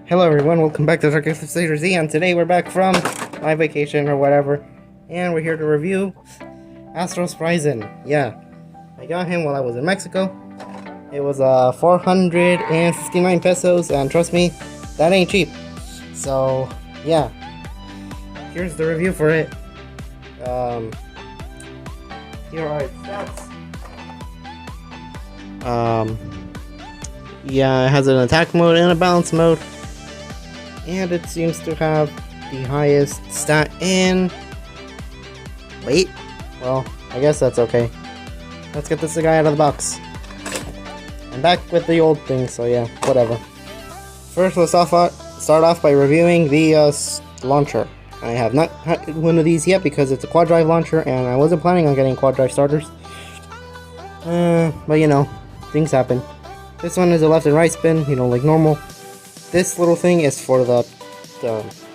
Hello everyone, welcome back to BladerZ, and today we're back from my vacation or whatever, and we're here to review Astral Spryzen. Yeah, I got him while I was in Mexico. It was 459 pesos, and trust me, that ain't cheap. So, yeah, here's the review for it. Here are its stats. Yeah, it has an attack mode and a balance mode. And it seems to have the highest stat in... Wait. Well, I guess that's okay. Let's get this guy out of the box. I'm back with the old thing, so yeah, whatever. First, let's start off by reviewing the launcher. I have not had one of these yet because it's a quad drive launcher, and I wasn't planning on getting quad drive starters. But you know, things happen. This one is a left and right spin, you know, like normal. This little thing is for the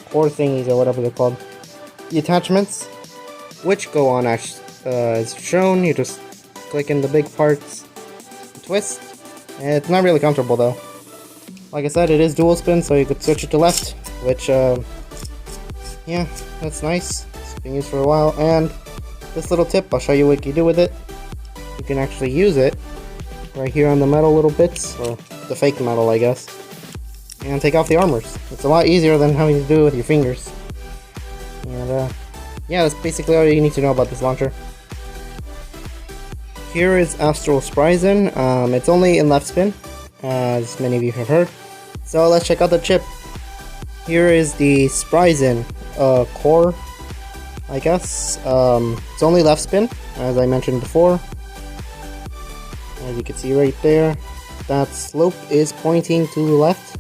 core thingies or whatever they're called. The attachments, which go on as shown. You just click in the big parts, twist. It's not really comfortable though. Like I said, it is dual spin, so you could switch it to left, which yeah, that's nice. It's been used for a while. And this little tip, I'll show you what you do with it. You can actually use it right here on the metal little bits, or the fake metal, I guess, and take off the armors. It's a lot easier than having to do it with your fingers. And yeah, that's basically all you need to know about this launcher. Here is Astral Spryzen. It's only in left spin, as many of you have heard. So let's check out the chip. Here is the Spryzen core, I guess. It's only left spin, as I mentioned before. As you can see right there, that slope is pointing to the left.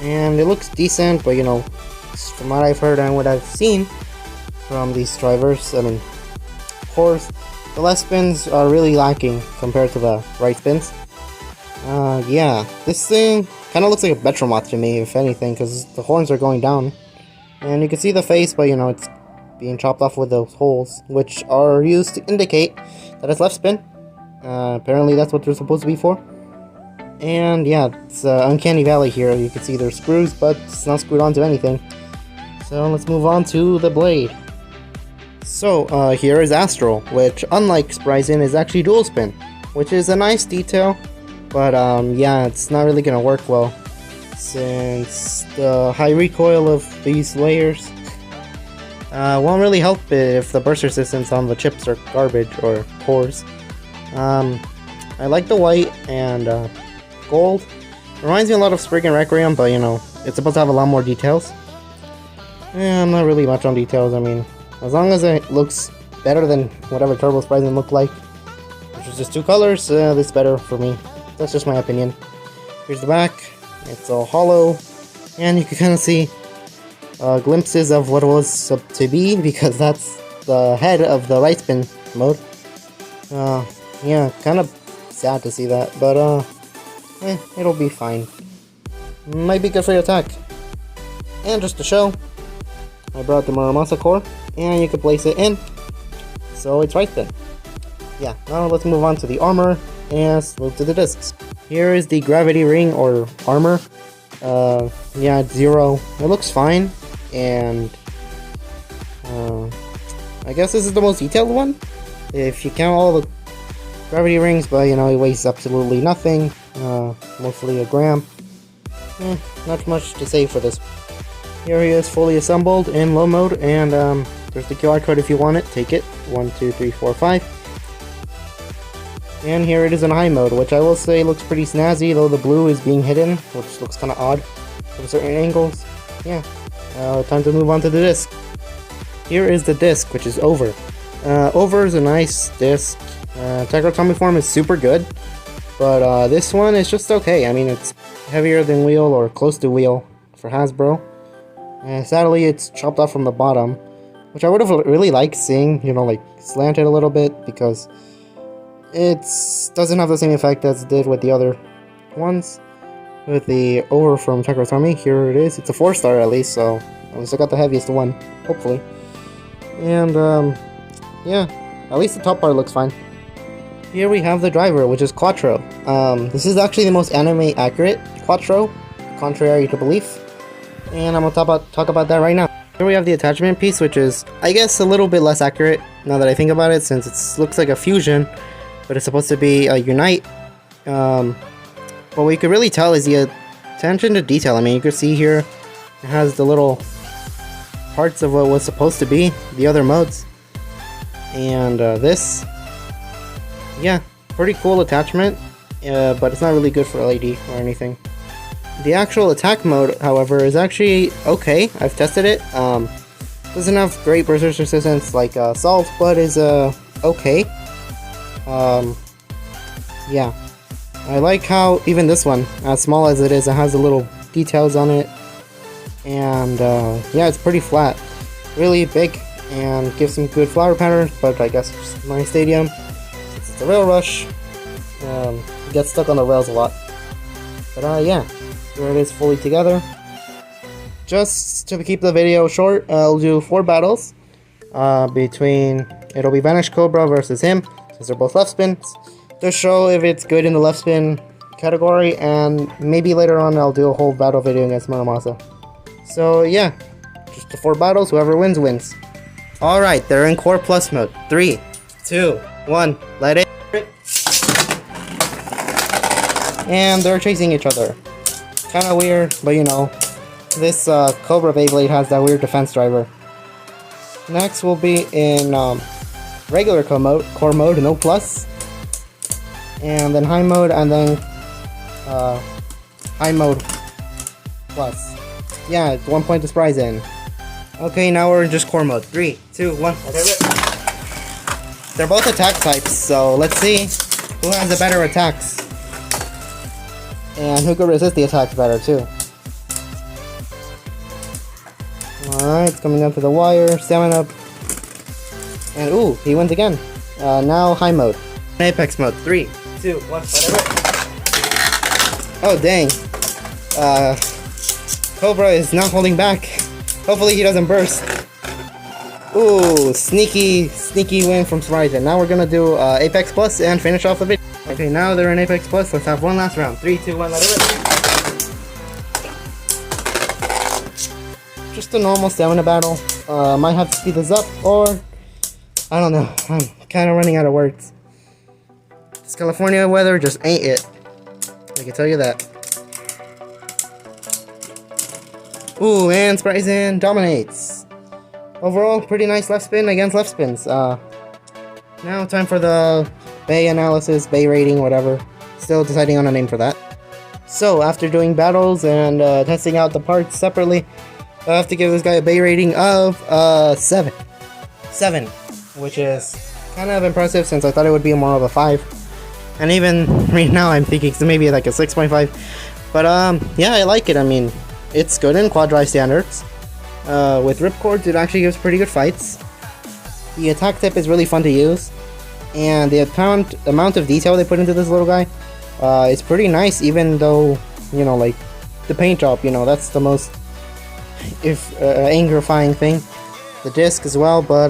And it looks decent, but you know, from what I've heard and what I've seen from these drivers, I mean, of course, the left spins are really lacking compared to the right spins. Yeah, this thing kind of looks like a Betromoth to me, if anything, because the horns are going down. And you can see the face, but you know, it's being chopped off with those holes, which are used to indicate that it's left spin. Apparently that's what they're supposed to be for. And yeah, it's Uncanny Valley here. You can see there's screws, but it's not screwed onto anything. So let's move on to the blade. So here is Astral, which unlike Spryzen is actually dual spin, which is a nice detail. But yeah, it's not really gonna work well since the high recoil of these layers won't really help if the burst resistance on the chips are garbage or cores. I like the white and gold. Reminds me a lot of Sprig and Requiem, but you know, it's supposed to have a lot more details. I'm not really much on details. I mean, as long as it looks better than whatever Turbo Spryzen looked like, which is just two colors, this is better for me. That's just my opinion. Here's the back. It's all hollow, and you can kind of see glimpses of what it was to be, because that's the head of the right spin mode. Yeah, kind of sad to see that, but it'll be fine. Might be good for your attack. And just to show, I brought the Muramasa core, and you can place it in, so it's right there. Yeah, now let's move on to the armor, and let's move to the discs. Here is the gravity ring, or armor. Yeah, it's 0. It looks fine, and I guess this is the most detailed one, if you count all the gravity rings, but you know, it weighs absolutely nothing, mostly a gram. Not much to say for this. Here he is fully assembled in low mode, and there's the QR code if you want it, take it. 1, 2, 3, 4, 5. And here it is in high mode, which I will say looks pretty snazzy, though the blue is being hidden, which looks kind of odd from certain angles. Yeah, time to move on to the disc. Here is the disc, which is Over. Over is a nice disc. Techrotomy form is super good, but this one is just okay. I mean, it's heavier than wheel, or close to wheel, for Hasbro. And sadly, it's chopped off from the bottom, which I would have really liked seeing, you know, like slanted a little bit, because it doesn't have the same effect as it did with the other ones. With the Over from Techrotomy, here it is. It's a 4-star at least, so at least I got the heaviest one, hopefully. And yeah, at least the top part looks fine. Here we have the driver, which is Quattro. This is actually the most anime accurate Quattro contrary to belief. And I'm gonna talk about that right now. Here we have the attachment piece, which is, I guess, a little bit less accurate now that I think about it, since it looks like a fusion, but it's supposed to be a unite. What we could really tell is the attention to detail. I mean, you can see here it has the little parts of what was supposed to be the other modes, and this, yeah, pretty cool attachment, but it's not really good for LED or anything. The actual attack mode, however, is actually okay. I've tested it. Doesn't have great burst resistance like Salt, but is okay. Yeah, I like how even this one, as small as it is, it has the little details on it, and yeah, it's pretty flat, really big, and gives some good flower patterns. But I guess just my stadium, since it's a rail rush, it gets stuck on the rails a lot. But yeah. Here it is fully together. Just to keep the video short, I'll do 4 battles. It'll be Vanish Cobra versus him, since they're both left spins, to show if it's good in the left spin category, and maybe later on I'll do a whole battle video against Muramasa. So yeah, just the 4 battles, whoever wins, wins. Alright, they're in Core Plus mode. 3, 2, 1, let it rip. And they're chasing each other. Kinda weird, but you know, this Cobra Beyblade has that weird defense driver. Next will be in regular core mode, no plus. And then high mode, and then high mode plus. Yeah, 1 point to Spryzen. Okay, now we're in just core mode. 3, 2, 1. They're both attack types, so let's see who has the better attacks. And who could resist the attacks better too. Alright, it's coming down to the wire, 7 up. And ooh, he wins again. Now high mode. Apex mode. 3, 2, 1, whatever. Oh dang. Cobra is not holding back. Hopefully he doesn't burst. Ooh, sneaky win from Spryzen. Now we're gonna do Apex Plus and finish off the video. Okay, now they're in Apex Plus. Let's have one last round. 3, 2, 1, let it rip. Just a normal stamina battle. Might have to speed this up, or I don't know. I'm kind of running out of words. This California weather just ain't it. I can tell you that. Ooh, and Spryzen dominates. Overall, pretty nice left spin against left spins. Now time for the Bay analysis, Bay rating, whatever. Still deciding on a name for that. So, after doing battles and testing out the parts separately, I have to give this guy a Bay rating of 7. 7, which is kind of impressive since I thought it would be more of a 5. And even right now I'm thinking maybe like a 6.5. But yeah, I like it. I mean, it's good in quad drive standards. With ripcords, it actually gives pretty good fights. The attack tip is really fun to use. And the amount of detail they put into this little guy is pretty nice, even though, you know, like, the paint job, you know, that's the most angerifying thing. The disc as well, but,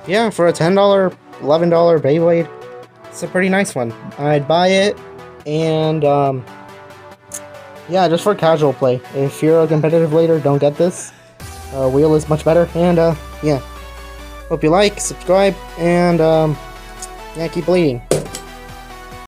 yeah, for a $10, $11 Beyblade, it's a pretty nice one. I'd buy it, and, yeah, just for casual play. If you're a competitive blader, don't get this. Wheel is much better, and, yeah. Hope you like, subscribe, and, yeah, keep bleeding.